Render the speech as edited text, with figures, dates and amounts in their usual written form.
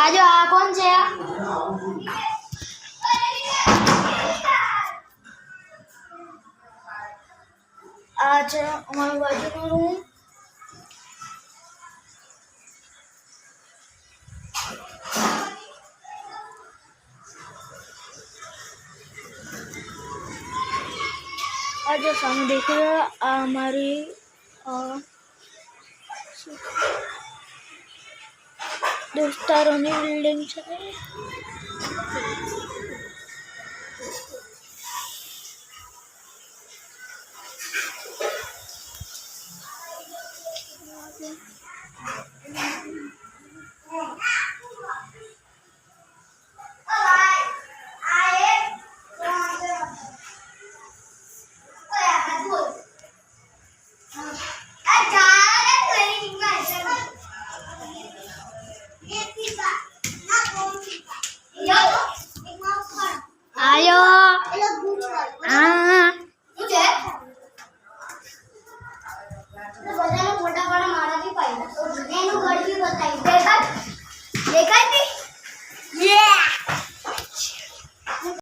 आजो आ कौन से आज हमारे बाजू का रूम आज सामने देख रहे हो हमारी दोस्तारोनी बिल्डिंग है। आयो